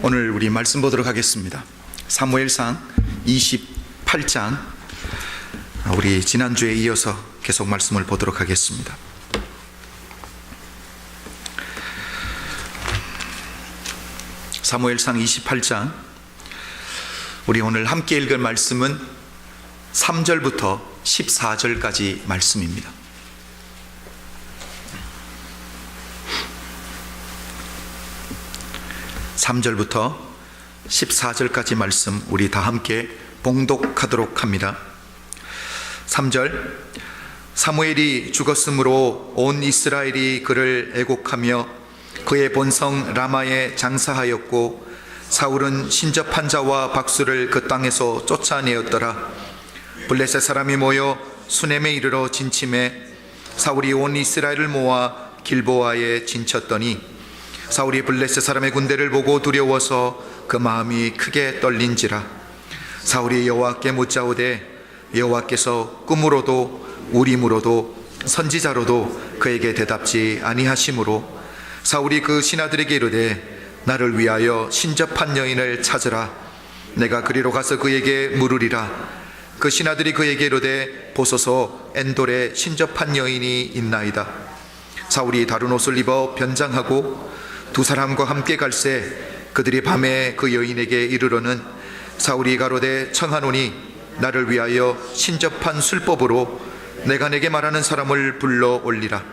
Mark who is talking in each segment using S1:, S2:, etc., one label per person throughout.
S1: 오늘 우리 말씀 보도록 하겠습니다. 사무엘상 28장, 우리 지난주에 이어서 계속 말씀을 보도록 하겠습니다. 사무엘상 28장, 우리 오늘 함께 읽을 말씀은 3절부터 14절까지 말씀입니다. 3절부터 14절까지 말씀 우리 다 함께 봉독하도록 합니다. 3절, 사무엘이 죽었으므로 온 이스라엘이 그를 애곡하며 그의 본성 라마에 장사하였고 사울은 신접한 자와 박수를 그 땅에서 쫓아내었더라. 블레셋 사람이 모여 수넴에 이르러 진침해 사울이 온 이스라엘을 모아 길보아에 진쳤더니 사울이 블레셋 사람의 군대를 보고 두려워서 그 마음이 크게 떨린지라. 사울이 여호와께 묻자오되 여호와께서 꿈으로도 우림으로도 선지자로도 그에게 대답지 아니하시므로 사울이 그 신하들에게 이르되 나를 위하여 신접한 여인을 찾으라. 내가 그리로 가서 그에게 물으리라. 그 신하들이 그에게 이르되 보소서 엔돌에 신접한 여인이 있나이다. 사울이 다른 옷을 입어 변장하고 두 사람과 함께 갈새 그들이 밤에 그 여인에게 이르러는 사울이 가로되 청하노니 나를 위하여 신접한 술법으로 내가 내게 말하는 사람을 불러 올리라.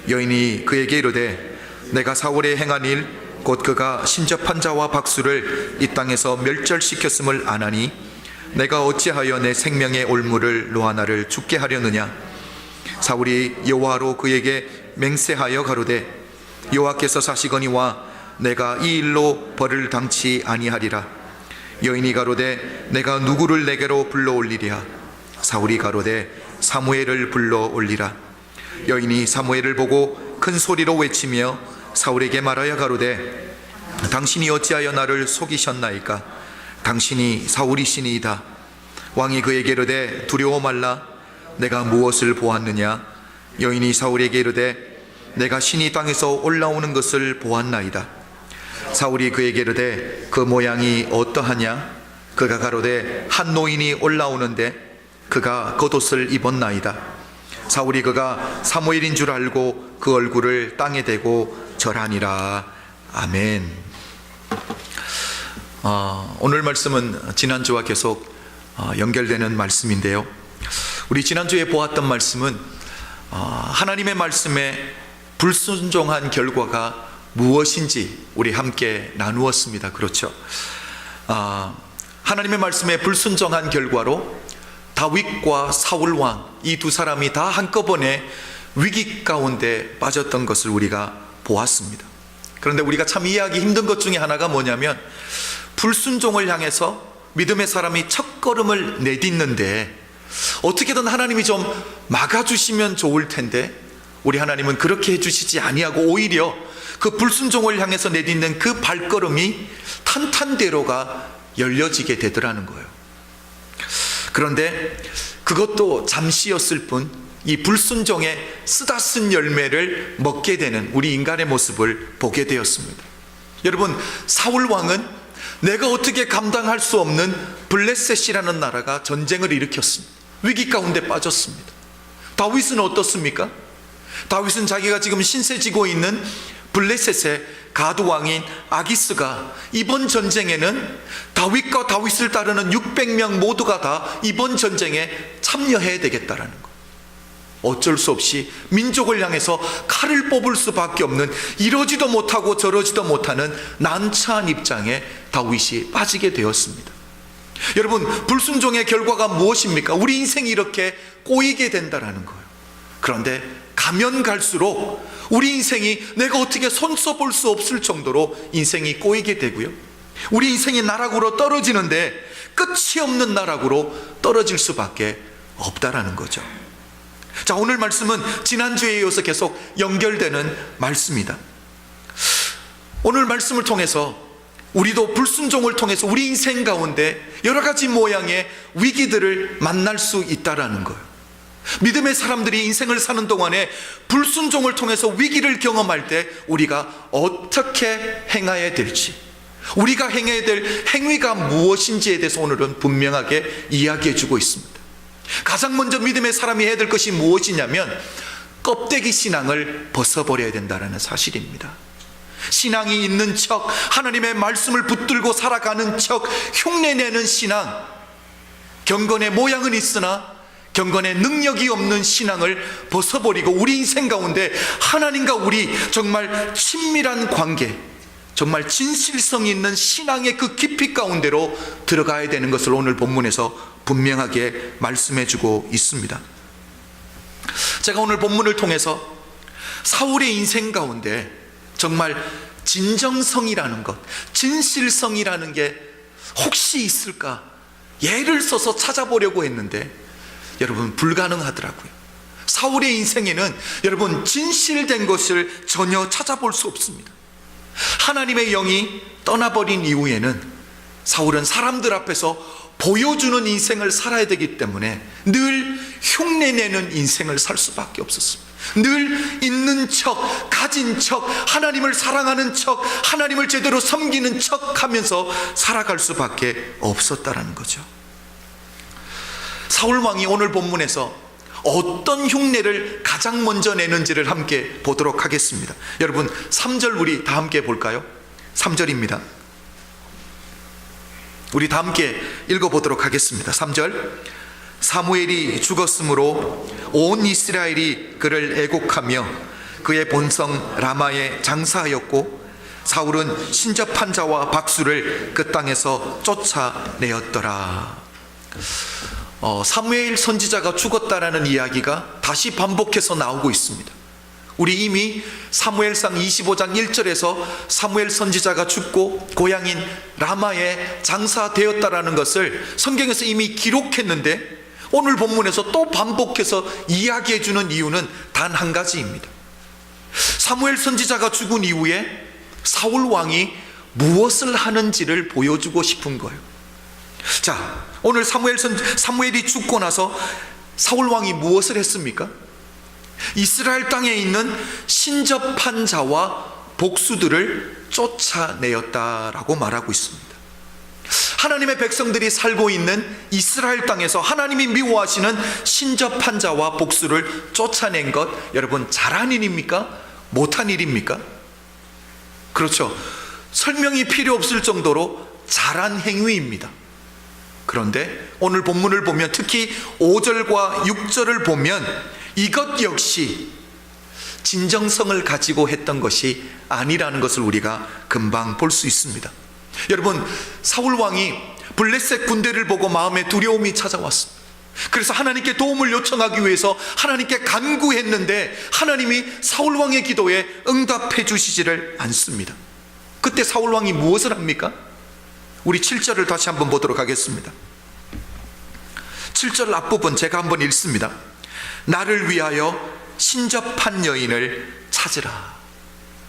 S1: 여인이 그에게 이르되 내가 사울의 행한 일 곧 그가 신접한 자와 박수를 이 땅에서 멸절시켰음을 아나니 내가 어찌하여 내 생명의 올무를 노하나를 죽게 하려느냐. 사울이 여호와로 그에게 맹세하여 가로되 여호와께서 사시거니와 내가 이 일로 벌을 당치 아니하리라. 여인이 가로되 내가 누구를 내게로 불러 올리랴. 사울이 가로되 사무엘을 불러 올리라. 여인이 사무엘을 보고 큰 소리로 외치며 사울에게 말하여 가로되 당신이 어찌하여 나를 속이셨나이까. 당신이 사울이시니이다. 왕이 그에게 이르되 두려워 말라. 내가 무엇을 보았느냐. 여인이 사울에게 이르되 내가 신이 땅에서 올라오는 것을 보았나이다. 사울이 그에게 이르되 그 모양이 어떠하냐. 그가 가로되 한 노인이 올라오는데 그가 겉옷을 입었나이다. 사울이 그가 사무엘인 줄 알고 그 얼굴을 땅에 대고 절하니라. 아멘. 오늘 말씀은 지난주와 계속 연결되는 말씀인데요, 우리 지난주에 보았던 말씀은 하나님의 말씀에 불순종한 결과가 무엇인지 우리 함께 나누었습니다. 그렇죠? 하나님의 말씀에 불순종한 결과로 다윗과 사울 왕, 이 두 사람이 다 한꺼번에 위기 가운데 빠졌던 것을 우리가 보았습니다. 그런데 우리가 참 이해하기 힘든 것 중에 하나가 뭐냐면, 불순종을 향해서 믿음의 사람이 첫걸음을 내딛는데 어떻게든 하나님이 좀 막아주시면 좋을 텐데 우리 하나님은 그렇게 해주시지 아니하고 오히려 그 불순종을 향해서 내딛는 그 발걸음이 탄탄대로가 열려지게 되더라는 거예요. 그런데 그것도 잠시였을 뿐 이 불순종의 쓰다쓴 열매를 먹게 되는 우리 인간의 모습을 보게 되었습니다. 여러분, 사울 왕은 내가 어떻게 감당할 수 없는 블레셋이라는 나라가 전쟁을 일으켰습니다. 위기 가운데 빠졌습니다. 다윗은 어떻습니까? 다윗은 자기가 지금 신세지고 있는 블레셋의 가두왕인 아기스가 이번 전쟁에는 다윗과 다윗을 따르는 600명 모두가 다 이번 전쟁에 참여해야 되겠다라는 거. 어쩔 수 없이 민족을 향해서 칼을 뽑을 수밖에 없는, 이러지도 못하고 저러지도 못하는 난처한 입장에 다윗이 빠지게 되었습니다. 여러분, 불순종의 결과가 무엇입니까? 우리 인생이 이렇게 꼬이게 된다라는 거예요. 그런데 가면 갈수록 우리 인생이 내가 어떻게 손 써볼 수 없을 정도로 인생이 꼬이게 되고요, 우리 인생이 나락으로 떨어지는데 끝이 없는 나락으로 떨어질 수밖에 없다라는 거죠. 자, 오늘 말씀은 지난주에 이어서 계속 연결되는 말씀이다. 오늘 말씀을 통해서 우리도 불순종을 통해서 우리 인생 가운데 여러 가지 모양의 위기들을 만날 수 있다라는 거예요. 믿음의 사람들이 인생을 사는 동안에 불순종을 통해서 위기를 경험할 때 우리가 어떻게 행해야 될지, 우리가 행해야 될 행위가 무엇인지에 대해서 오늘은 분명하게 이야기해 주고 있습니다. 가장 먼저 믿음의 사람이 해야 될 것이 무엇이냐면 껍데기 신앙을 벗어버려야 된다는 사실입니다. 신앙이 있는 척, 하나님의 말씀을 붙들고 살아가는 척, 흉내내는 신앙, 경건의 모양은 있으나 경건의 능력이 없는 신앙을 벗어버리고 우리 인생 가운데 하나님과 우리 정말 친밀한 관계, 정말 진실성 있는 신앙의 그 깊이 가운데로 들어가야 되는 것을 오늘 본문에서 분명하게 말씀해 주고 있습니다. 제가 오늘 본문을 통해서 사울의 인생 가운데 정말 진정성이라는 것, 진실성이라는 게 혹시 있을까 예를 써서 찾아보려고 했는데 여러분 불가능하더라고요. 사울의 인생에는 여러분 진실된 것을 전혀 찾아볼 수 없습니다. 하나님의 영이 떠나버린 이후에는 사울은 사람들 앞에서 보여주는 인생을 살아야 되기 때문에 늘 흉내내는 인생을 살 수밖에 없었습니다. 늘 있는 척, 가진 척, 하나님을 사랑하는 척, 하나님을 제대로 섬기는 척 하면서 살아갈 수밖에 없었다라는 거죠. 사울 왕이 오늘 본문에서 어떤 흉내를 가장 먼저 내는지를 함께 보도록 하겠습니다. 여러분 3절 우리 다 함께 볼까요? 3절입니다. 우리 다 함께 읽어보도록 하겠습니다. 3절. 사무엘이 죽었으므로 온 이스라엘이 그를 애곡하며 그의 본성 라마에 장사하였고 사울은 신접한 자와 박수를 그 땅에서 쫓아내었더라. 사무엘 선지자가 죽었다라는 이야기가 다시 반복해서 나오고 있습니다. 우리 이미 사무엘상 25장 1절에서 사무엘 선지자가 죽고 고향인 라마에 장사되었다라는 것을 성경에서 이미 기록했는데 오늘 본문에서 또 반복해서 이야기해 주는 이유는 단 한 가지입니다. 사무엘 선지자가 죽은 이후에 사울 왕이 무엇을 하는지를 보여주고 싶은 거예요. 자, 오늘 사무엘이 죽고 나서 사울 왕이 무엇을 했습니까? 이스라엘 땅에 있는 신접한 자와 복수들을 쫓아내었다라고 말하고 있습니다. 하나님의 백성들이 살고 있는 이스라엘 땅에서 하나님이 미워하시는 신접한 자와 복수를 쫓아낸 것, 여러분 잘한 일입니까? 못한 일입니까? 그렇죠. 설명이 필요 없을 정도로 잘한 행위입니다. 그런데 오늘 본문을 보면 특히 5절과 6절을 보면 이것 역시 진정성을 가지고 했던 것이 아니라는 것을 우리가 금방 볼 수 있습니다. 여러분 사울 왕이 블레셋 군대를 보고 마음에 두려움이 찾아왔습니다. 그래서 하나님께 도움을 요청하기 위해서 하나님께 간구했는데 하나님이 사울 왕의 기도에 응답해 주시지를 않습니다. 그때 사울 왕이 무엇을 합니까? 우리 7절을 다시 한번 보도록 하겠습니다. 7절 앞부분 제가 한번 읽습니다. 나를 위하여 신접한 여인을 찾으라.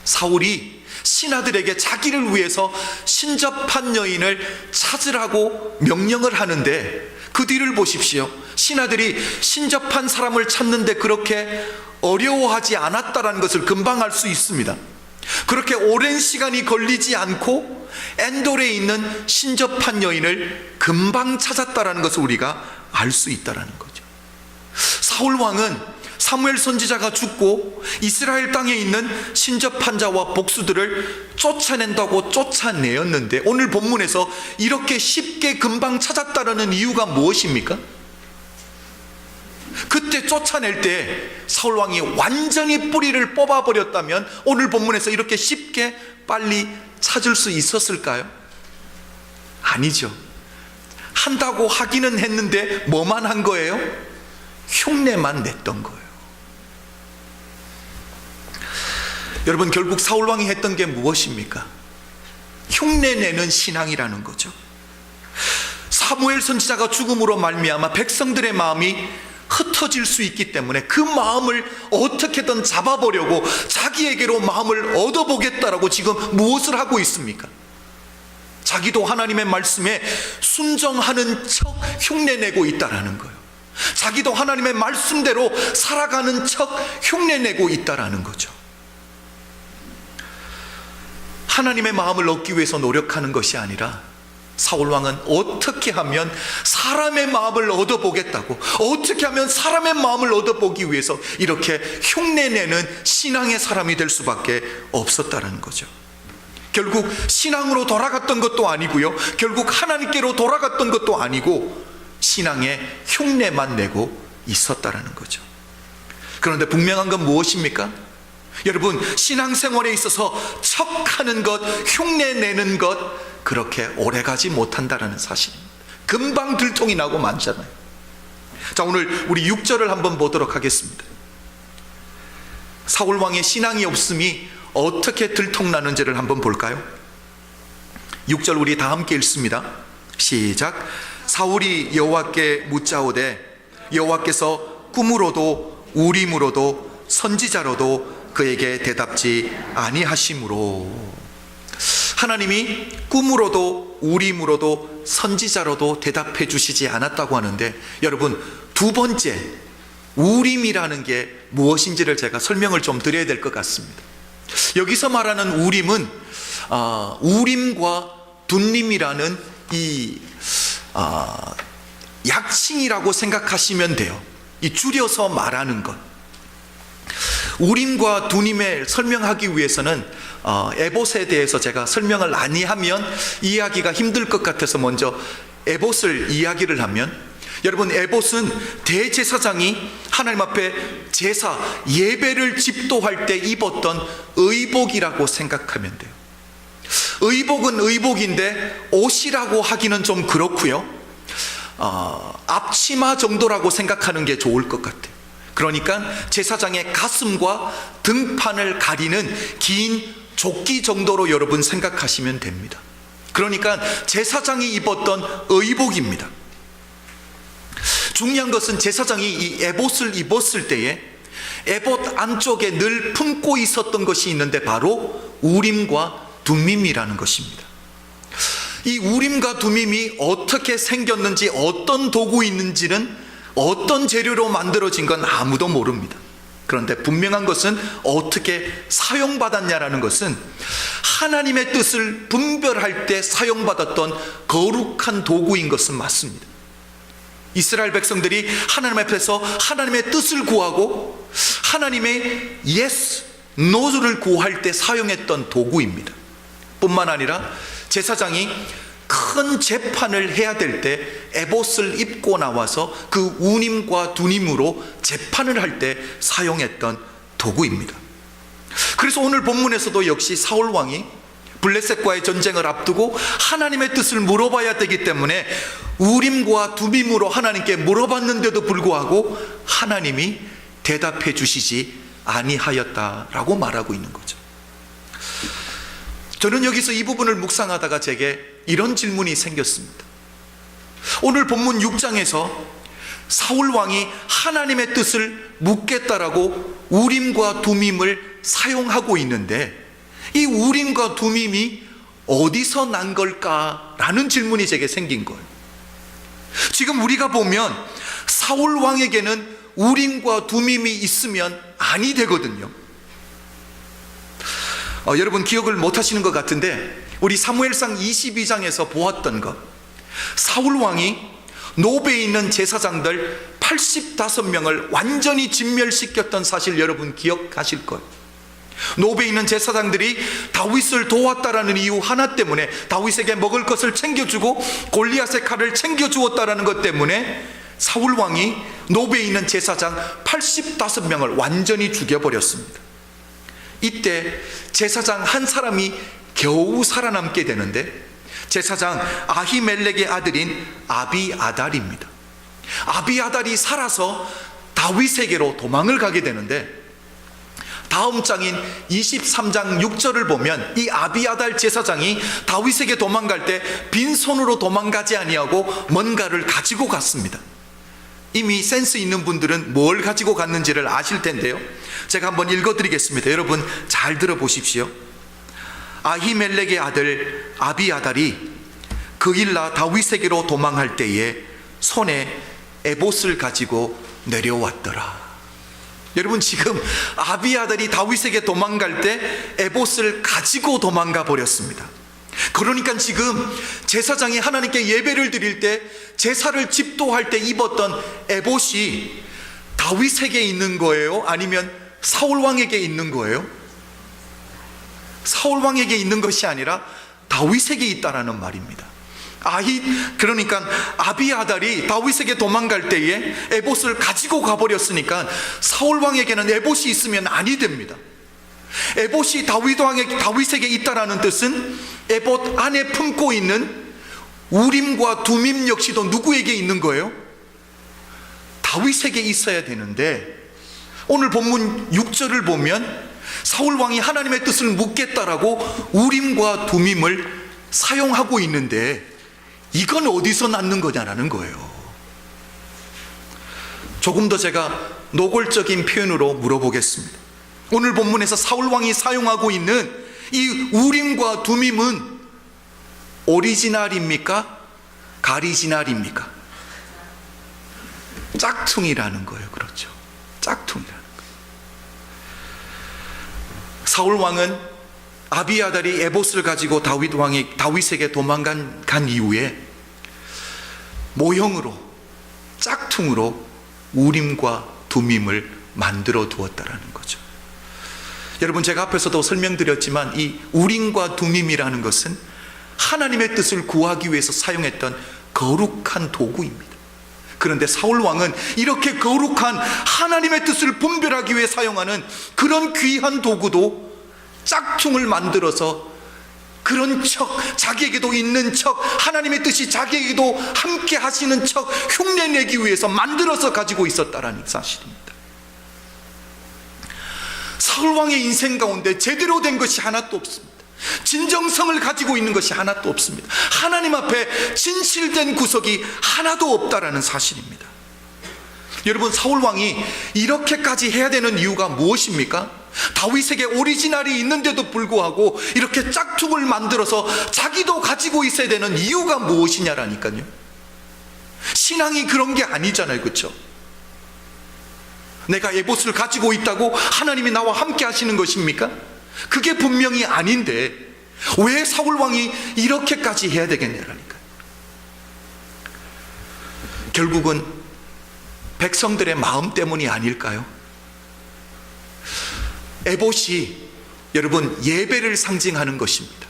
S1: 사울이 신하들에게 자기를 위해서 신접한 여인을 찾으라고 명령을 하는데 그 뒤를 보십시오. 신하들이 신접한 사람을 찾는데 그렇게 어려워하지 않았다는 것을 금방 알 수 있습니다. 그렇게 오랜 시간이 걸리지 않고 엔돌에 있는 신접한 여인을 금방 찾았다는 것을 우리가 알 수 있다는 거죠. 사울 왕은 사무엘 선지자가 죽고 이스라엘 땅에 있는 신접한 자와 복수들을 쫓아낸다고 쫓아내었는데 오늘 본문에서 이렇게 쉽게 금방 찾았다는 이유가 무엇입니까? 그때 쫓아낼 때 사울 왕이 완전히 뿌리를 뽑아버렸다면 오늘 본문에서 이렇게 쉽게 빨리 찾을 수 있었을까요? 아니죠. 한다고 하기는 했는데 뭐만 한 거예요? 흉내만 냈던 거예요. 여러분 결국 사울 왕이 했던 게 무엇입니까? 흉내내는 신앙이라는 거죠. 사무엘 선지자가 죽음으로 말미암아 백성들의 마음이 흩어질 수 있기 때문에 그 마음을 어떻게든 잡아보려고 자기에게로 마음을 얻어보겠다라고 지금 무엇을 하고 있습니까? 자기도 하나님의 말씀에 순종하는 척 흉내내고 있다라는 거예요. 자기도 하나님의 말씀대로 살아가는 척 흉내내고 있다라는 거죠. 하나님의 마음을 얻기 위해서 노력하는 것이 아니라 사울왕은 어떻게 하면 사람의 마음을 얻어보겠다고, 어떻게 하면 사람의 마음을 얻어보기 위해서 이렇게 흉내내는 신앙의 사람이 될 수밖에 없었다는 거죠. 결국 신앙으로 돌아갔던 것도 아니고요, 결국 하나님께로 돌아갔던 것도 아니고 신앙의 흉내만 내고 있었다는 거죠. 그런데 분명한 건 무엇입니까? 여러분, 신앙생활에 있어서 척하는 것, 흉내내는 것, 그렇게 오래가지 못한다는 사실입니다. 금방 들통이 나고 많잖아요. 자, 오늘 우리 6절을 한번 보도록 하겠습니다. 사울왕의 신앙이 없음이 어떻게 들통나는지를 한번 볼까요? 6절 우리 다 함께 읽습니다. 시작. 사울이 여호와께 묻자오되 여호와께서 꿈으로도 우림으로도 선지자로도 그에게 대답지 아니하심으로, 하나님이 꿈으로도 우림으로도 선지자로도 대답해 주시지 않았다고 하는데, 여러분, 두 번째 우림이라는 게 무엇인지를 제가 설명을 좀 드려야 될 것 같습니다. 여기서 말하는 우림은 우림과 둠림이라는 이 약칭이라고 생각하시면 돼요. 이 줄여서 말하는 것. 우림과 둠림을 설명하기 위해서는 에봇에 대해서 제가 설명을 아니하면 이해하기가 힘들 것 같아서 먼저 에봇을 이야기를 하면, 여러분, 에봇은 대제사장이 하나님 앞에 제사 예배를 집도할 때 입었던 의복이라고 생각하면 돼요. 의복은 의복인데 옷이라고 하기는 좀 그렇고요, 앞치마 정도라고 생각하는 게 좋을 것 같아요. 그러니까 제사장의 가슴과 등판을 가리는 긴 조끼 정도로 여러분 생각하시면 됩니다. 그러니까 제사장이 입었던 의복입니다. 중요한 것은 제사장이 이 에봇을 입었을 때에 에봇 안쪽에 늘 품고 있었던 것이 있는데 바로 우림과 둠밈이라는 것입니다. 이 우림과 둠밈이 어떻게 생겼는지, 어떤 도구 있는지는, 어떤 재료로 만들어진 건 아무도 모릅니다. 그런데 분명한 것은 어떻게 사용받았냐라는 것은 하나님의 뜻을 분별할 때 사용받았던 거룩한 도구인 것은 맞습니다. 이스라엘 백성들이 하나님 앞에서 하나님의 뜻을 구하고 하나님의 yes, no를 구할 때 사용했던 도구입니다. 뿐만 아니라 제사장이 큰 재판을 해야 될 때 에봇을 입고 나와서 그 우림과 둠림으로 재판을 할 때 사용했던 도구입니다. 그래서 오늘 본문에서도 역시 사울 왕이 블레셋과의 전쟁을 앞두고 하나님의 뜻을 물어봐야 되기 때문에 우림과 둠림으로 하나님께 물어봤는데도 불구하고 하나님이 대답해 주시지 아니하였다라고 말하고 있는 거죠. 저는 여기서 이 부분을 묵상하다가 제게 이런 질문이 생겼습니다. 오늘 본문 6장에서 사울 왕이 하나님의 뜻을 묻겠다라고 우림과 둠밈을 사용하고 있는데, 이 우림과 둠밈이 어디서 난 걸까라는 질문이 제게 생긴 거예요. 지금 우리가 보면 사울 왕에게는 우림과 둠밈이 있으면 아니 되거든요. 여러분 기억을 못 하시는 것 같은데, 우리 사무엘상 22장에서 보았던 것, 사울 왕이 노베에 있는 제사장들 85명을 완전히 진멸시켰던 사실 여러분 기억하실 거예요. 노베에 있는 제사장들이 다윗을 도왔다라는 이유 하나 때문에, 다윗에게 먹을 것을 챙겨주고 골리앗의 칼을 챙겨주었다라는 것 때문에 사울 왕이 노베에 있는 제사장 85명을 완전히 죽여버렸습니다. 이때 제사장 한 사람이 겨우 살아남게 되는데, 제사장 아히멜렉의 아들인 아비아달입니다. 아비아달이 살아서 다윗에게로 도망을 가게 되는데, 다음 장인 23장 6절을 보면 이 아비아달 제사장이 다윗에게 도망갈 때 빈손으로 도망가지 아니하고 뭔가를 가지고 갔습니다. 이미 센스 있는 분들은 뭘 가지고 갔는지를 아실 텐데요, 제가 한번 읽어드리겠습니다. 여러분 잘 들어보십시오. 아히멜렉의 아들 아비아달이 그일라 다윗에게로 도망할 때에 손에 에봇을 가지고 내려왔더라. 여러분, 지금 아비아달이 다윗에게 도망갈 때 에봇을 가지고 도망가 버렸습니다. 그러니까 지금 제사장이 하나님께 예배를 드릴 때, 제사를 집도할 때 입었던 에봇이 다윗에게 있는 거예요? 아니면 사울 왕에게 있는 거예요? 사울 왕에게 있는 것이 아니라 다윗에게 있다라는 말입니다. 그러니까 아비아달이 다윗에게 도망갈 때에 에봇을 가지고 가버렸으니까 사울 왕에게는 에봇이 있으면 아니 됩니다. 에봇이 다윗에게 있다라는 뜻은 에봇 안에 품고 있는 우림과 두밈 역시도 누구에게 있는 거예요? 다윗에게 있어야 되는데, 오늘 본문 6절을 보면 사울 왕이 하나님의 뜻을 묻겠다라고 우림과 두밈을 사용하고 있는데, 이건 어디서 낳는 거냐라는 거예요. 조금 더 제가 노골적인 표현으로 물어보겠습니다. 오늘 본문에서 사울 왕이 사용하고 있는 이 우림과 두밈은 오리지널입니까? 가리지널입니까? 짝퉁이라는 거예요. 그렇죠, 짝퉁이라는 거예요. 사울 왕은 아비아달이 에봇을 가지고 다윗에게 도망간 이후에 모형으로, 짝퉁으로 우림과 두밈을 만들어 두었다라는 거죠. 여러분, 제가 앞에서도 설명드렸지만 이 우림과 두밈이라는 것은 하나님의 뜻을 구하기 위해서 사용했던 거룩한 도구입니다. 그런데 사울 왕은 이렇게 거룩한 하나님의 뜻을 분별하기 위해 사용하는 그런 귀한 도구도 짝퉁을 만들어서 그런 척, 자기에게도 있는 척, 하나님의 뜻이 자기에게도 함께 하시는 척 흉내내기 위해서 만들어서 가지고 있었다라는 사실입니다. 사울 왕의 인생 가운데 제대로 된 것이 하나도 없습니다. 진정성을 가지고 있는 것이 하나도 없습니다. 하나님 앞에 진실된 구석이 하나도 없다라는 사실입니다. 여러분, 사울 왕이 이렇게까지 해야 되는 이유가 무엇입니까? 다윗에게 오리지널이 있는데도 불구하고 이렇게 짝퉁을 만들어서 자기도 가지고 있어야 되는 이유가 무엇이냐라니까요. 신앙이 그런 게 아니잖아요. 그렇죠? 내가 에봇을 가지고 있다고 하나님이 나와 함께 하시는 것입니까? 그게 분명히 아닌데 왜 사울 왕이 이렇게까지 해야 되겠냐라니까요. 결국은 백성들의 마음 때문이 아닐까요? 에봇이 여러분 예배를 상징하는 것입니다.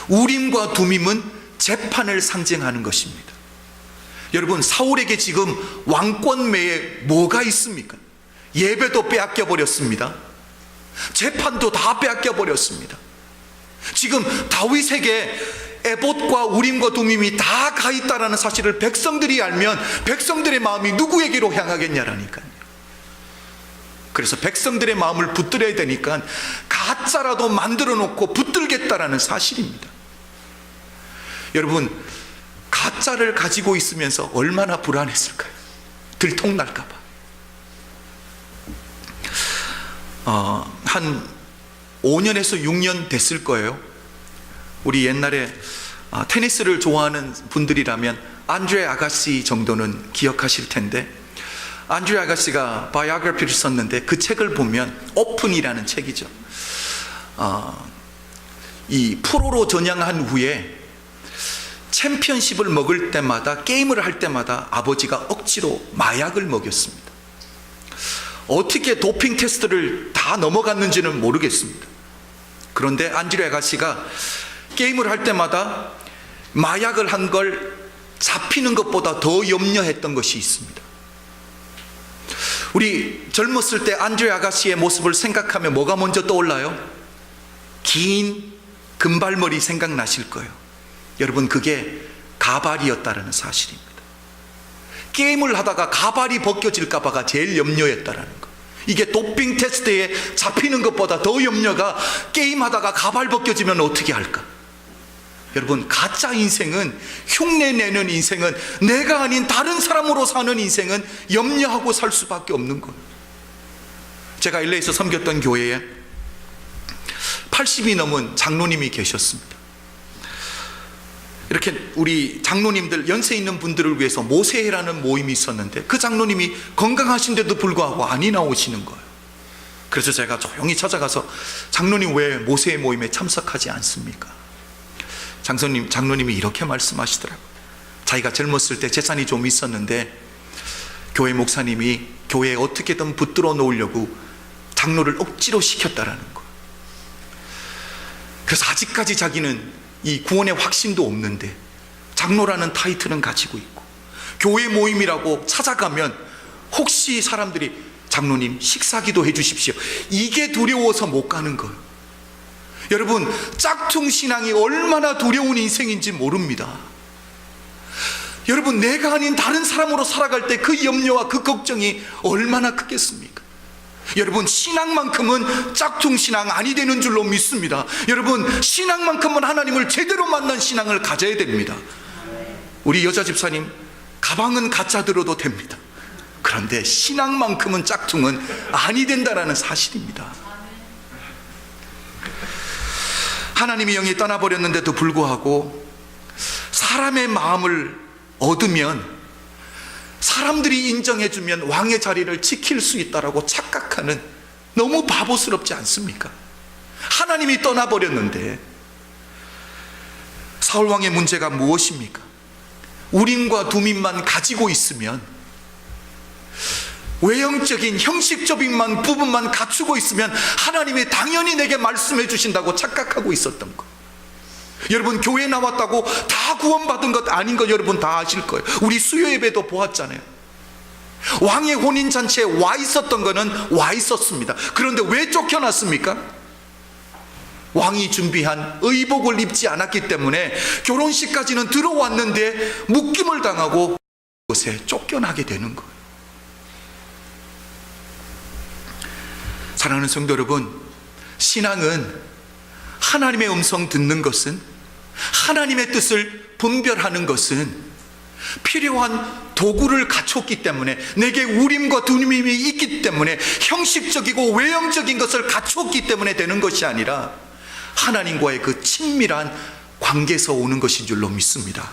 S1: 우림과 두밈은 재판을 상징하는 것입니다. 여러분, 사울에게 지금 왕권매에 뭐가 있습니까? 예배도 빼앗겨 버렸습니다. 재판도 다 빼앗겨 버렸습니다. 지금 다윗에게 에봇과 우림과 두밈이 다 가 있다라는 사실을 백성들이 알면 백성들의 마음이 누구에게로 향하겠냐라니까요. 그래서 백성들의 마음을 붙들어야 되니까 가짜라도 만들어 놓고 붙들겠다라는 사실입니다. 여러분, 가짜를 가지고 있으면서 얼마나 불안했을까요? 들통날까 봐. 한 5년에서 6년 됐을 거예요. 우리 옛날에 테니스를 좋아하는 분들이라면 안드레 아가시 정도는 기억하실 텐데, 안드레 아가시가 바이오그래피를 썼는데 그 책을 보면, 오픈이라는 책이죠. 이 프로로 전향한 후에 챔피언십을 먹을 때마다, 게임을 할 때마다 아버지가 억지로 마약을 먹였습니다. 어떻게 도핑 테스트를 다 넘어갔는지는 모르겠습니다. 그런데 안드레 아가씨가 게임을 할 때마다 마약을 한 걸 잡히는 것보다 더 염려했던 것이 있습니다. 우리 젊었을 때 안드레 아가씨의 모습을 생각하면 뭐가 먼저 떠올라요? 긴 금발머리 생각나실 거예요. 여러분, 그게 가발이었다는 사실입니다. 게임을 하다가 가발이 벗겨질까 봐가 제일 염려했다라는 거. 이게 도핑 테스트에 잡히는 것보다 더 염려가, 게임하다가 가발 벗겨지면 어떻게 할까? 여러분, 가짜 인생은, 흉내내는 인생은, 내가 아닌 다른 사람으로 사는 인생은 염려하고 살 수밖에 없는 거예요. 제가 LA에서 섬겼던 교회에 80이 넘은 장로님이 계셨습니다. 이렇게 우리 장로님들, 연세 있는 분들을 위해서 모세라는 모임이 있었는데 그 장로님이 건강하신데도 불구하고 안 나오시는 거예요. 그래서 제가 조용히 찾아가서 장로님 왜 모세의 모임에 참석하지 않습니까? 장로님이 이렇게 말씀하시더라고요. 자기가 젊었을 때 재산이 좀 있었는데 교회 목사님이 교회에 어떻게든 붙들어 놓으려고 장로를 억지로 시켰다라는 거예요. 그래서 아직까지 자기는 이 구원의 확신도 없는데 장로라는 타이틀은 가지고 있고 교회 모임이라고 찾아가면 혹시 사람들이 장로님 식사기도 해주십시오, 이게 두려워서 못 가는 거예요. 여러분, 짝퉁 신앙이 얼마나 두려운 인생인지 모릅니다. 여러분, 내가 아닌 다른 사람으로 살아갈 때 그 염려와 그 걱정이 얼마나 크겠습니까? 여러분, 신앙만큼은 짝퉁 신앙 아니 되는 줄로 믿습니다. 여러분, 신앙만큼은 하나님을 제대로 만난 신앙을 가져야 됩니다. 우리 여자 집사님, 가방은 가짜 들어도 됩니다. 그런데 신앙만큼은 짝퉁은 아니 된다라는 사실입니다. 하나님이 영이 떠나버렸는데도 불구하고 사람의 마음을 얻으면, 사람들이 인정해주면 왕의 자리를 지킬 수 있다라고 착각하는, 너무 바보스럽지 않습니까? 하나님이 떠나버렸는데 사울왕의 문제가 무엇입니까? 우림과 두밈만 가지고 있으면, 외형적인 형식적인 부분만 갖추고 있으면 하나님이 당연히 내게 말씀해 주신다고 착각하고 있었던 거. 여러분, 교회 나왔다고 다 구원받은 것 아닌 거 여러분 다 아실 거예요. 우리 수요 예배도 보았잖아요. 왕의 혼인잔치에 와 있었던 거는 와 있었습니다. 그런데 왜 쫓겨났습니까? 왕이 준비한 의복을 입지 않았기 때문에 결혼식까지는 들어왔는데 묶임을 당하고 그곳에 쫓겨나게 되는 거예요. 사랑하는 성도 여러분, 신앙은 하나님의 음성 듣는 것은, 하나님의 뜻을 분별하는 것은 필요한 도구를 갖췄기 때문에, 내게 우림과 두림이 있기 때문에, 형식적이고 외형적인 것을 갖췄기 때문에 되는 것이 아니라 하나님과의 그 친밀한 관계에서 오는 것인 줄로 믿습니다.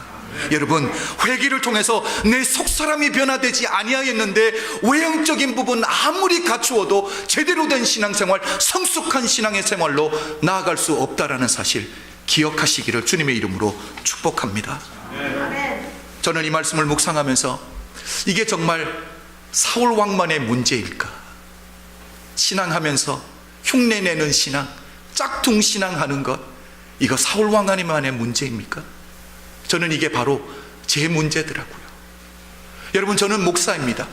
S1: 여러분, 회개를 통해서 내 속사람이 변화되지 아니하였는데 외형적인 부분 아무리 갖추어도 제대로 된 신앙생활, 성숙한 신앙의 생활로 나아갈 수 없다라는 사실 기억하시기를 주님의 이름으로 축복합니다. 저는 이 말씀을 묵상하면서 이게 정말 사울 왕만의 문제일까? 신앙하면서 흉내내는 신앙, 짝퉁 신앙하는 것, 이거 사울 왕만의 문제입니까? 저는 이게 바로 제 문제더라고요. 여러분, 저는 목사입니다.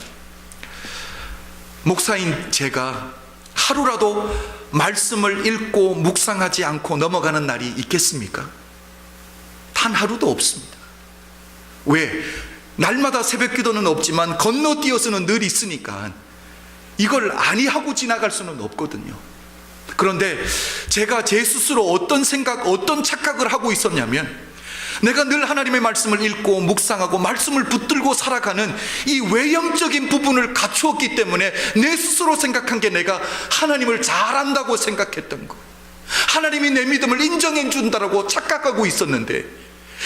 S1: 목사인 제가 하루라도 말씀을 읽고 묵상하지 않고 넘어가는 날이 있겠습니까? 단 하루도 없습니다. 왜? 날마다 새벽 기도는 없지만 건너뛰어서는 늘 있으니까 이걸 아니하고 지나갈 수는 없거든요. 그런데 제가 제 스스로 어떤 생각, 어떤 착각을 하고 있었냐면, 내가 늘 하나님의 말씀을 읽고 묵상하고 말씀을 붙들고 살아가는 이 외형적인 부분을 갖추었기 때문에 내 스스로 생각한 게 내가 하나님을 잘 안다고 생각했던 거, 하나님이 내 믿음을 인정해 준다고 착각하고 있었는데,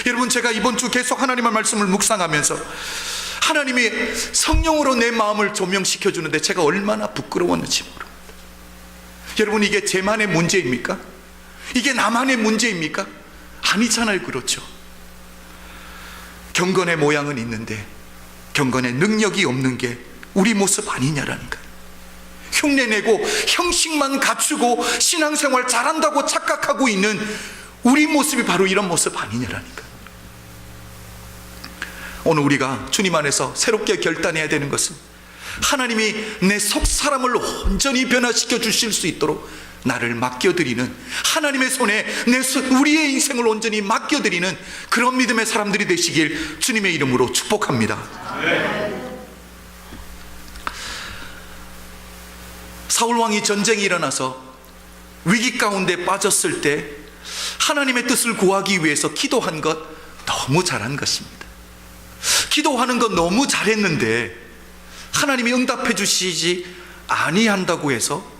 S1: 여러분, 제가 이번 주 계속 하나님의 말씀을 묵상하면서 하나님이 성령으로 내 마음을 조명시켜 주는데 제가 얼마나 부끄러웠는지 모릅니다. 여러분, 이게 제만의 문제입니까? 이게 나만의 문제입니까? 아니잖아요. 그렇죠. 경건의 모양은 있는데 경건의 능력이 없는 게 우리 모습 아니냐라니까요. 흉내내고 형식만 갖추고 신앙생활 잘한다고 착각하고 있는 우리 모습이 바로 이런 모습 아니냐라니까요. 오늘 우리가 주님 안에서 새롭게 결단해야 되는 것은, 하나님이 내 속사람을 온전히 변화시켜 주실 수 있도록 나를 맡겨드리는, 하나님의 손에 우리의 인생을 온전히 맡겨드리는 그런 믿음의 사람들이 되시길 주님의 이름으로 축복합니다. 사울왕이 전쟁이 일어나서 위기 가운데 빠졌을 때 하나님의 뜻을 구하기 위해서 기도한 것 너무 잘한 것입니다. 기도하는 것 너무 잘했는데 하나님이 응답해 주시지 아니한다고 해서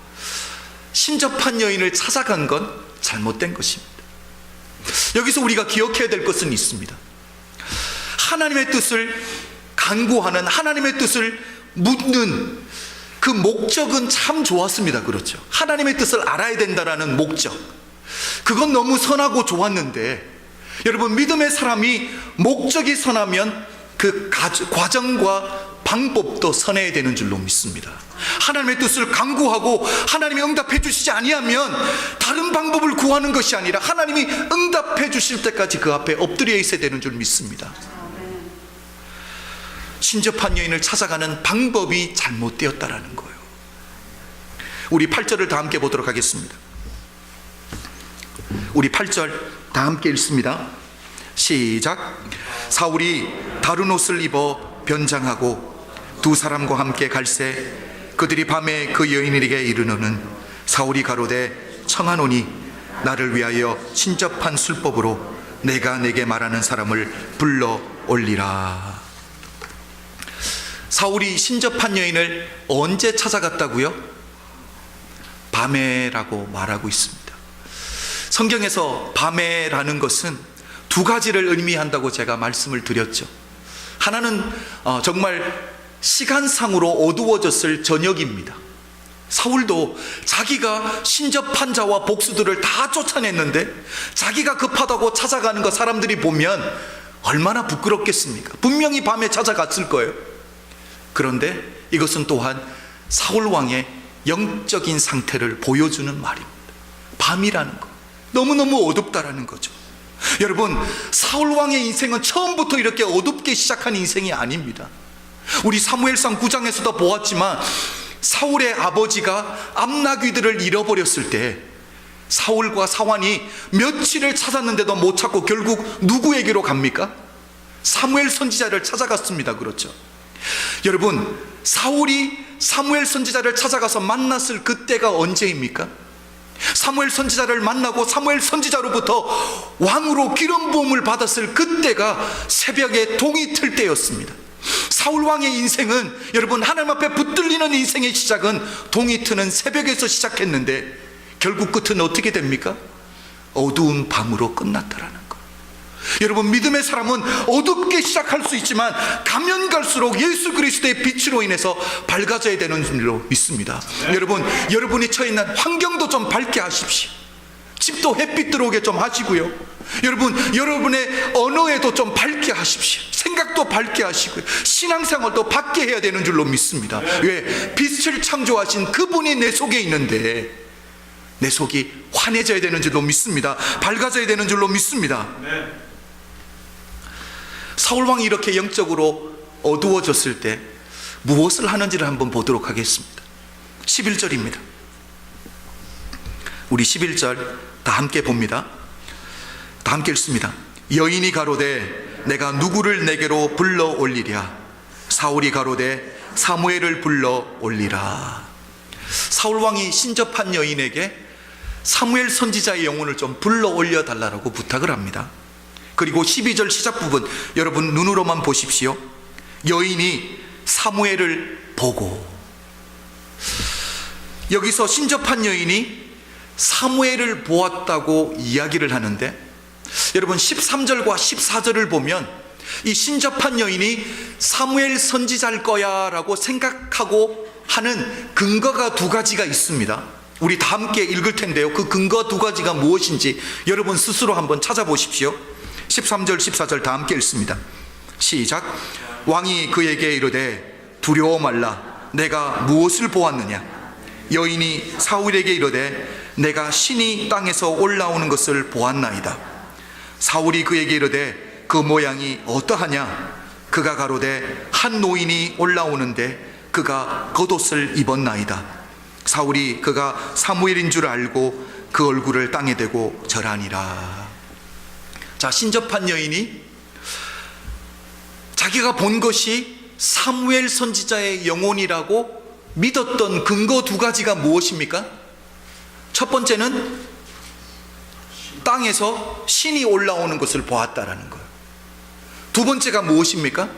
S1: 신접한 여인을 찾아간 건 잘못된 것입니다. 여기서 우리가 기억해야 될 것은 있습니다. 하나님의 뜻을 간구하는, 하나님의 뜻을 묻는 그 목적은 참 좋았습니다. 그렇죠? 하나님의 뜻을 알아야 된다라는 목적, 그건 너무 선하고 좋았는데, 여러분, 믿음의 사람이 목적이 선하면 그 과정과 방법도 선해야 되는 줄로 믿습니다. 하나님의 뜻을 간구하고 하나님이 응답해 주시지 아니하면 다른 방법을 구하는 것이 아니라 하나님이 응답해 주실 때까지 그 앞에 엎드려 있어야 되는 줄 믿습니다. 신접한 여인을 찾아가는 방법이 잘못되었다라는 거예요. 우리 8절을 다 함께 보도록 하겠습니다. 우리 8절 다 함께 읽습니다. 시작. 사울이 다른 옷을 입어 변장하고 두 사람과 함께 갈새 그들이 밤에 그 여인에게 이르노는 사울이 가로되 청하노니 나를 위하여 신접한 술법으로 내가 내게 말하는 사람을 불러 올리라. 사울이 신접한 여인을 언제 찾아갔다고요? 밤에라고 말하고 있습니다. 성경에서 밤에라는 것은 두 가지를 의미한다고 제가 말씀을 드렸죠. 하나는 정말 시간상으로 어두워졌을 저녁입니다. 사울도 자기가 신접한 자와 복수들을 다 쫓아냈는데 자기가 급하다고 찾아가는 거 사람들이 보면 얼마나 부끄럽겠습니까? 분명히 밤에 찾아갔을 거예요. 그런데 이것은 또한 사울 왕의 영적인 상태를 보여주는 말입니다. 밤이라는 거, 너무너무 어둡다라는 거죠. 여러분, 사울 왕의 인생은 처음부터 이렇게 어둡게 시작한 인생이 아닙니다. 우리 사무엘상 9장에서도 보았지만 사울의 아버지가 암나귀들을 잃어버렸을 때 사울과 사환이 며칠을 찾았는데도 못 찾고 결국 누구에게로 갑니까? 사무엘 선지자를 찾아갔습니다. 그렇죠? 여러분, 사울이 사무엘 선지자를 찾아가서 만났을 그때가 언제입니까? 사무엘 선지자를 만나고 사무엘 선지자로부터 왕으로 기름 부음을 받았을 그때가 새벽에 동이 틀 때였습니다. 사울 왕의 인생은, 여러분, 하나님 앞에 붙들리는 인생의 시작은 동이 트는 새벽에서 시작했는데 결국 끝은 어떻게 됩니까? 어두운 밤으로 끝났다라는 거. 여러분, 믿음의 사람은 어둡게 시작할 수 있지만 가면 갈수록 예수 그리스도의 빛으로 인해서 밝아져야 되는 줄로 믿습니다. 여러분, 여러분이 처해 있는 환경도 좀 밝게 하십시오. 집도 햇빛 들어오게 좀 하시고요. 여러분, 여러분의 언어에도 좀 밝게 하십시오. 생각도 밝게 하시고요. 신앙생활도 밝게 해야 되는 줄로 믿습니다. 왜? 빛을 창조하신 그분이 내 속에 있는데 내 속이 환해져야 되는 줄로 믿습니다. 밝아져야 되는 줄로 믿습니다. 사울왕이 이렇게 영적으로 어두워졌을 때 무엇을 하는지를 한번 보도록 하겠습니다. 11절입니다. 우리 11절 다 함께 봅니다. 다 함께 읽습니다. 여인이 가로되 내가 누구를 내게로 불러 올리랴. 사울이 가로되 사무엘을 불러 올리라. 사울왕이 신접한 여인에게 사무엘 선지자의 영혼을 좀 불러 올려달라고 부탁을 합니다. 그리고 12절 시작 부분 여러분 눈으로만 보십시오. 여인이 사무엘을 보고, 여기서 신접한 여인이 사무엘을 보았다고 이야기를 하는데, 여러분 13절과 14절을 보면 이 신접한 여인이 사무엘 선지자일 거야 라고 생각하고 하는 근거가 두 가지가 있습니다. 우리 다 함께 읽을 텐데요, 그 근거 두 가지가 무엇인지 여러분 스스로 한번 찾아보십시오. 13절 14절 다 함께 읽습니다. 시작. 왕이 그에게 이르되 두려워 말라. 내가 무엇을 보았느냐. 여인이 사울에게 이르되 내가 신이 땅에서 올라오는 것을 보았나이다. 사울이 그에게 이르되 그 모양이 어떠하냐. 그가 가로되 한 노인이 올라오는데 그가 겉옷을 입었나이다. 사울이 그가 사무엘인 줄 알고 그 얼굴을 땅에 대고 절하니라. 자, 신접한 여인이 자기가 본 것이 사무엘 선지자의 영혼이라고 믿었던 근거 두 가지가 무엇입니까? 첫 번째는 땅에서 신이 올라오는 것을 보았다라는 거예요. 두 번째가 무엇입니까?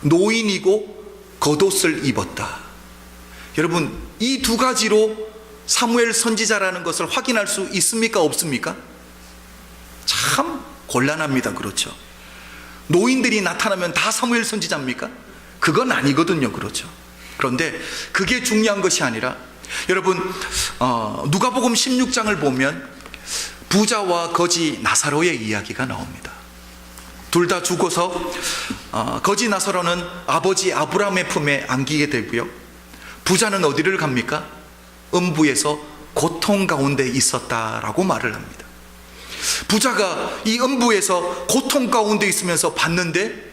S1: 노인이고 겉옷을 입었다. 여러분, 이 두 가지로 사무엘 선지자라는 것을 확인할 수 있습니까? 없습니까? 참 곤란합니다. 그렇죠? 노인들이 나타나면 다 사무엘 선지자입니까? 그건 아니거든요. 그렇죠? 그런데 그게 중요한 것이 아니라, 여러분 누가복음 16장을 보면 부자와 거지 나사로의 이야기가 나옵니다. 둘 다 죽어서 거지 나사로는 아버지 아브라함의 품에 안기게 되고요, 부자는 어디를 갑니까? 음부에서 고통 가운데 있었다라고 말을 합니다. 부자가 이 음부에서 고통 가운데 있으면서 봤는데,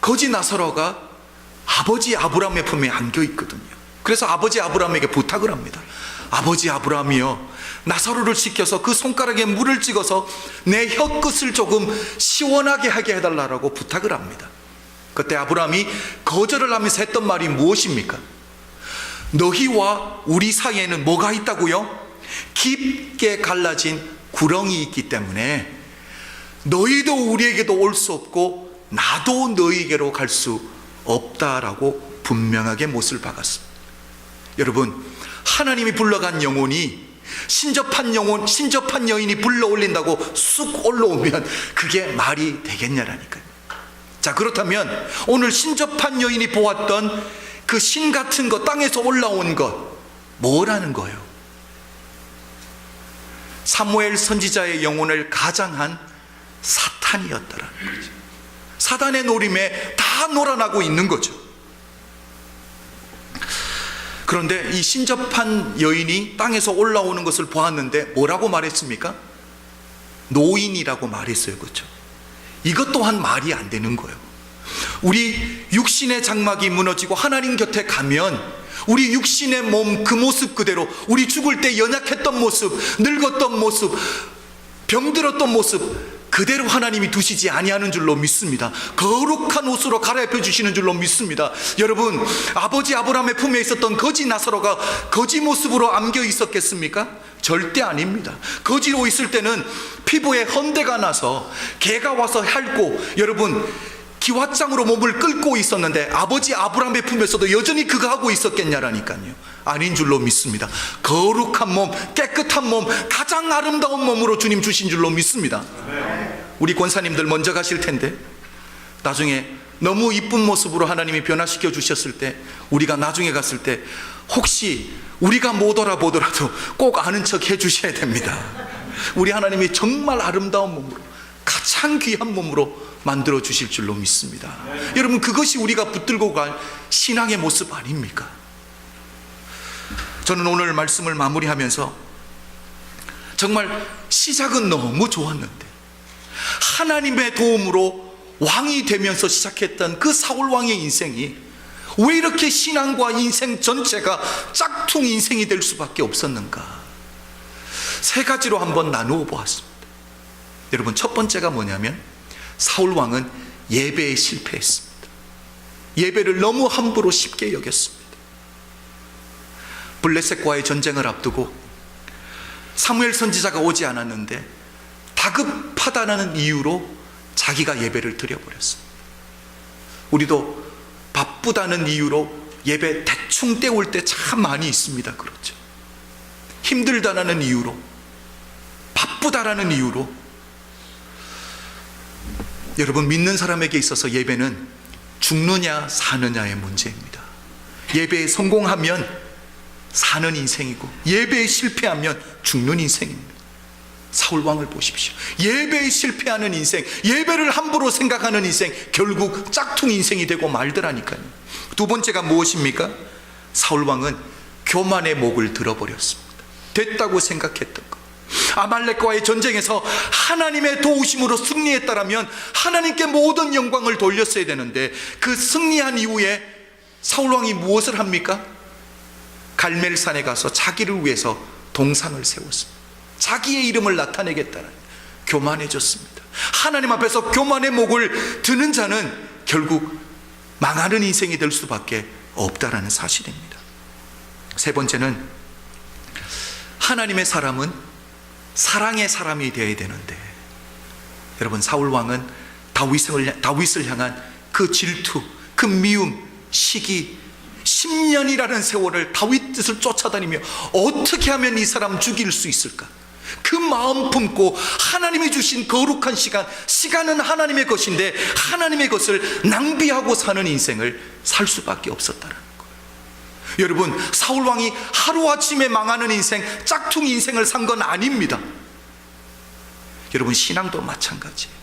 S1: 거지 나사로가 아버지 아브라함의 품에 안겨 있거든요. 그래서 아버지 아브라함에게 부탁을 합니다. 아버지 아브라함이여, 나사로를 시켜서 그 손가락에 물을 찍어서 내 혀끝을 조금 시원하게 하게 해달라고 부탁을 합니다. 그때 아브라함이 거절을 하면서 했던 말이 무엇입니까? 너희와 우리 사이에는 뭐가 있다고요? 깊게 갈라진 구렁이 있기 때문에 너희도 우리에게도 올 수 없고 나도 너희에게로 갈 수 없다라고 분명하게 못을 박았습니다. 여러분, 하나님이 불러간 영혼이 신접한 여인이 불러 올린다고 쑥 올라오면 그게 말이 되겠냐라니까요. 자, 그렇다면 오늘 신접한 여인이 보았던 그 신 같은 것, 땅에서 올라온 것, 뭐라는 거예요? 사무엘 선지자의 영혼을 가장한 사탄이었다라는 거죠. 사단의 노림에 다 놀아나고 있는 거죠. 그런데 이 신접한 여인이 땅에서 올라오는 것을 보았는데 뭐라고 말했습니까? 노인이라고 말했어요. 그렇죠? 이것 또한 말이 안 되는 거예요. 우리 육신의 장막이 무너지고 하나님 곁에 가면 우리 육신의 몸 그 모습 그대로, 우리 죽을 때 연약했던 모습, 늙었던 모습, 병들었던 모습 그대로 하나님이 두시지 아니하는 줄로 믿습니다. 거룩한 옷으로 갈아입혀 주시는 줄로 믿습니다. 여러분, 아버지 아브라함의 품에 있었던 거지 나사로가 거지 모습으로 안겨 있었겠습니까? 절대 아닙니다. 거지로 있을 때는 피부에 헌대가 나서 개가 와서 핥고, 여러분, 기왓장으로 몸을 끌고 있었는데 아버지 아브라함의 품에서도 여전히 그거 하고 있었겠냐라니까요. 아닌 줄로 믿습니다. 거룩한 몸, 깨끗한 몸, 가장 아름다운 몸으로 주님 주신 줄로 믿습니다. 우리 권사님들 먼저 가실 텐데 나중에 너무 이쁜 모습으로 하나님이 변화시켜 주셨을 때, 우리가 나중에 갔을 때 혹시 우리가 못 알아보더라도 꼭 아는 척 해주셔야 됩니다. 우리 하나님이 정말 아름다운 몸으로, 가장 귀한 몸으로 만들어 주실 줄로 믿습니다. 여러분, 그것이 우리가 붙들고 갈 신앙의 모습 아닙니까? 저는 오늘 말씀을 마무리하면서 정말 시작은 너무 좋았는데, 하나님의 도움으로 왕이 되면서 시작했던 그 사울 왕의 인생이 왜 이렇게 신앙과 인생 전체가 짝퉁 인생이 될 수밖에 없었는가? 세 가지로 한번 나누어 보았습니다. 여러분, 첫 번째가 뭐냐면 사울 왕은 예배에 실패했습니다. 예배를 너무 함부로 쉽게 여겼습니다. 블레셋과의 전쟁을 앞두고 사무엘 선지자가 오지 않았는데 다급하다는 이유로 자기가 예배를 드려버렸습니다. 우리도 바쁘다는 이유로 예배 대충 때울 때 참 많이 있습니다. 그렇죠? 힘들다는 이유로, 바쁘다라는 이유로. 여러분, 믿는 사람에게 있어서 예배는 죽느냐 사느냐의 문제입니다. 예배에 성공하면 사는 인생이고 예배에 실패하면 죽는 인생입니다. 사울왕을 보십시오. 예배에 실패하는 인생, 예배를 함부로 생각하는 인생, 결국 짝퉁 인생이 되고 말더라니까요. 두 번째가 무엇입니까? 사울왕은 교만의 목을 들어버렸습니다. 됐다고 생각했던 것. 아말렉과의 전쟁에서 하나님의 도우심으로 승리했다라면 하나님께 모든 영광을 돌렸어야 되는데, 그 승리한 이후에 사울왕이 무엇을 합니까? 갈멜산에 가서 자기를 위해서 동상을 세웠습니다. 자기의 이름을 나타내겠다는, 교만해졌습니다. 하나님 앞에서 교만의 목을 드는 자는 결국 망하는 인생이 될 수밖에 없다라는 사실입니다. 세 번째는, 하나님의 사람은 사랑의 사람이 되어야 되는데, 여러분, 사울왕은 다윗을 향한 그 질투, 그 미움, 시기, 10년이라는 세월을 다윗 뜻을 쫓아다니며 어떻게 하면 이 사람 죽일 수 있을까? 그 마음 품고 하나님이 주신 거룩한 시간은 하나님의 것인데 하나님의 것을 낭비하고 사는 인생을 살 수밖에 없었다는 거예요. 여러분, 사울왕이 하루아침에 망하는 인생, 짝퉁 인생을 산 건 아닙니다. 여러분, 신앙도 마찬가지예요.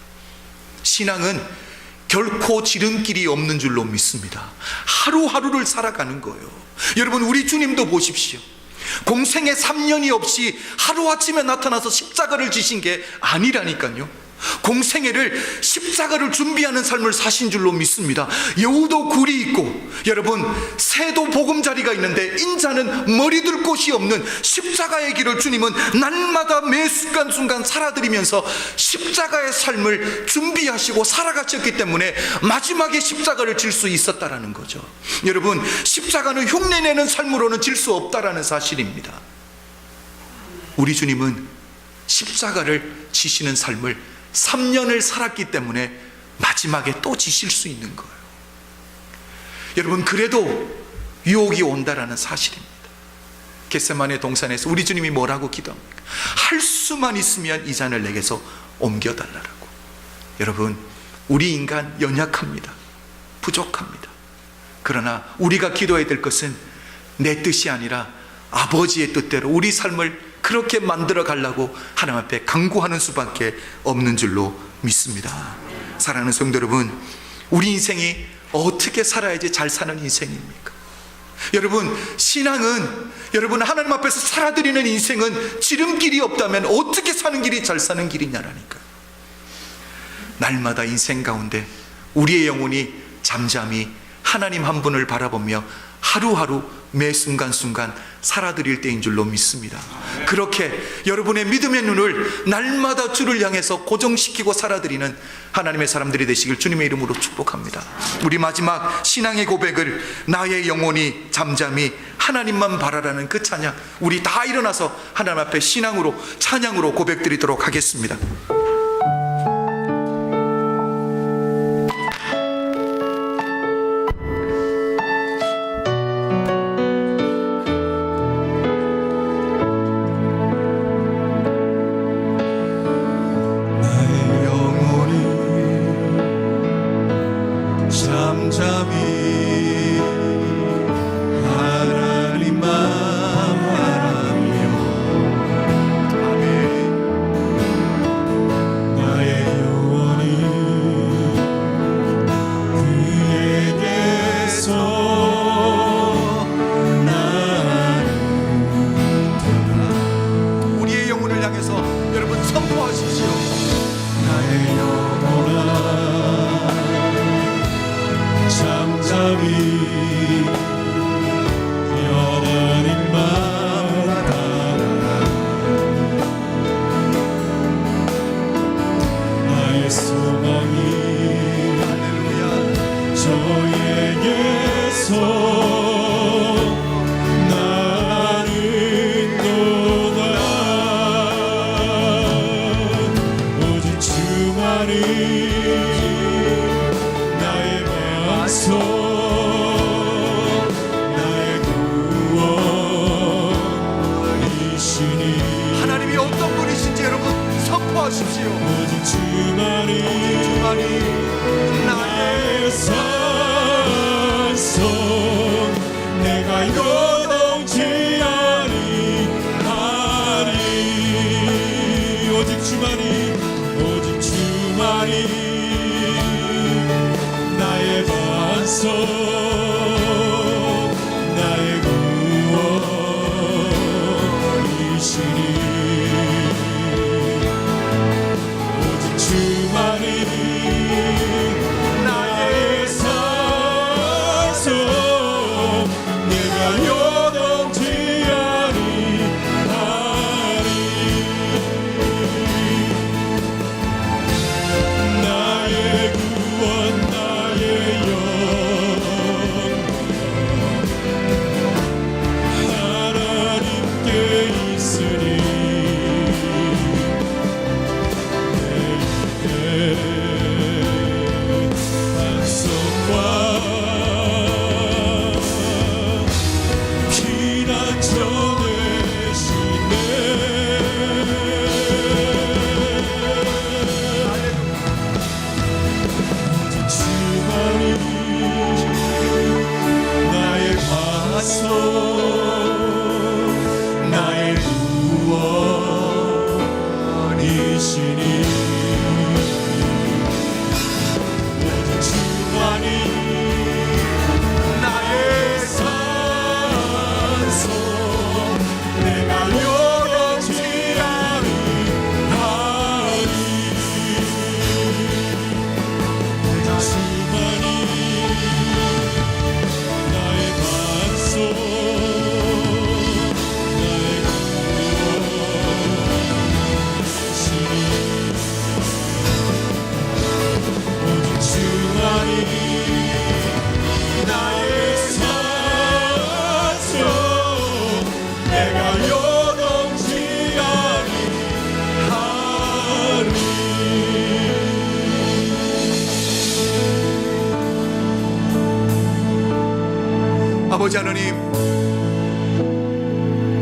S1: 신앙은 결코 지름길이 없는 줄로 믿습니다. 하루하루를 살아가는 거예요. 여러분, 우리 주님도 보십시오. 공생에 3년이 없이 하루아침에 나타나서 십자가를 지신 게 아니라니까요. 공생애를 십자가를 준비하는 삶을 사신 줄로 믿습니다. 여우도 굴이 있고, 여러분, 새도 보금자리가 있는데 인자는 머리 둘 곳이 없는 십자가의 길을 주님은 날마다 매 순간순간 살아드리면서 십자가의 삶을 준비하시고 살아가셨기 때문에 마지막에 십자가를 질 수 있었다라는 거죠. 여러분, 십자가는 흉내내는 삶으로는 질 수 없다라는 사실입니다. 우리 주님은 십자가를 지시는 삶을 3년을 살았기 때문에 마지막에 또 지실 수 있는 거예요. 여러분, 그래도 유혹이 온다라는 사실입니다. 겟세마네 동산에서 우리 주님이 뭐라고 기도합니까? 할 수만 있으면 이 잔을 내게서 옮겨달라고. 여러분, 우리 인간 연약합니다. 부족합니다. 그러나 우리가 기도해야 될 것은 내 뜻이 아니라 아버지의 뜻대로 우리 삶을 그렇게 만들어 가려고 하나님 앞에 간구하는 수밖에 없는 줄로 믿습니다. 사랑하는 성도 여러분, 우리 인생이 어떻게 살아야지 잘 사는 인생입니까? 여러분, 신앙은, 여러분, 하나님 앞에서 살아드리는 인생은 지름길이 없다면 어떻게 사는 길이 잘 사는 길이냐라니까요. 날마다 인생 가운데 우리의 영혼이 잠잠히 하나님 한 분을 바라보며 하루하루 매 순간순간 살아드릴 때인 줄로 믿습니다. 그렇게 여러분의 믿음의 눈을 날마다 주를 향해서 고정시키고 살아드리는 하나님의 사람들이 되시길 주님의 이름으로 축복합니다. 우리 마지막 신앙의 고백을, 나의 영혼이 잠잠히 하나님만 바라라는 그 찬양, 우리 다 일어나서 하나님 앞에 신앙으로, 찬양으로 고백드리도록 하겠습니다.
S2: 하나님이 어떤 분이신지 여러분 선포하십시오.
S3: 오직 주만이 나의 산성, 내가 요동치 아니하리. 오직 주만이 나의 반석, 나의 구원이시니. 오직 주만이 나의 산
S1: 아버지 하나님,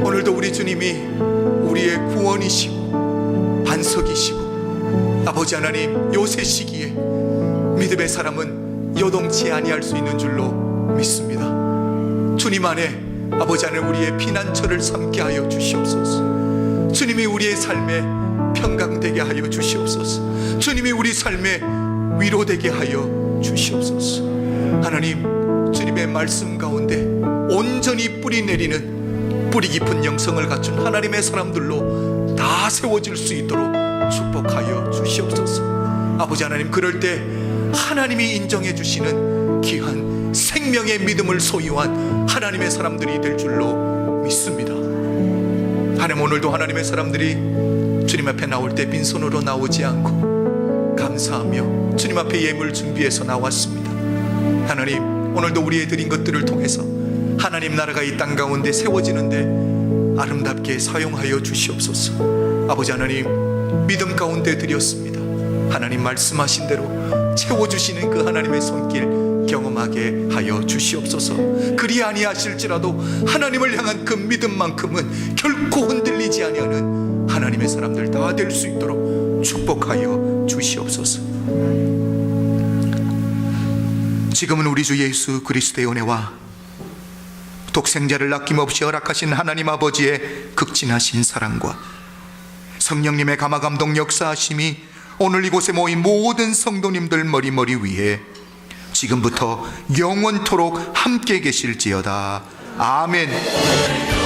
S1: 오늘도 우리 주님이 우리의 구원이시고 반석이시고, 아버지 하나님, 요새 시기에 믿음의 사람은 요동치 아니할 수 있는 줄로 믿습니다. 주님 안에 아버지 하나님, 우리의 피난처를 삼게 하여 주시옵소서. 주님이 우리의 삶에 평강되게 하여 주시옵소서. 주님이 우리 삶에 위로되게 하여 주시옵소서. 하나님, 주님의 말씀 가운데 온전히 뿌리 내리는 뿌리 깊은 영성을 갖춘 하나님의 사람들로 다 세워질 수 있도록 축복하여 주시옵소서. 아버지 하나님, 그럴 때 하나님이 인정해 주시는 귀한 생명의 믿음을 소유한 하나님의 사람들이 될 줄로 믿습니다. 하나님, 오늘도 하나님의 사람들이 주님 앞에 나올 때 빈손으로 나오지 않고 감사하며 주님 앞에 예물 준비해서 나왔습니다. 하나님, 오늘도 우리의 드린 것들을 통해서 하나님 나라가 이 땅 가운데 세워지는데 아름답게 사용하여 주시옵소서. 아버지 하나님, 믿음 가운데 드렸습니다. 하나님 말씀하신 대로 채워주시는 그 하나님의 손길 경험하게 하여 주시옵소서. 그리 아니하실지라도 하나님을 향한 그 믿음만큼은 결코 흔들리지 아니하는 하나님의 사람들 다 될 수 있도록 축복하여 주시옵소서. 지금은 우리 주 예수 그리스도의 은혜와 독생자를 아낌없이 허락하신 하나님 아버지의 극진하신 사랑과 성령님의 감화감동 역사하심이 오늘 이곳에 모인 모든 성도님들 머리머리 위에 지금부터 영원토록 함께 계실지어다. 아멘.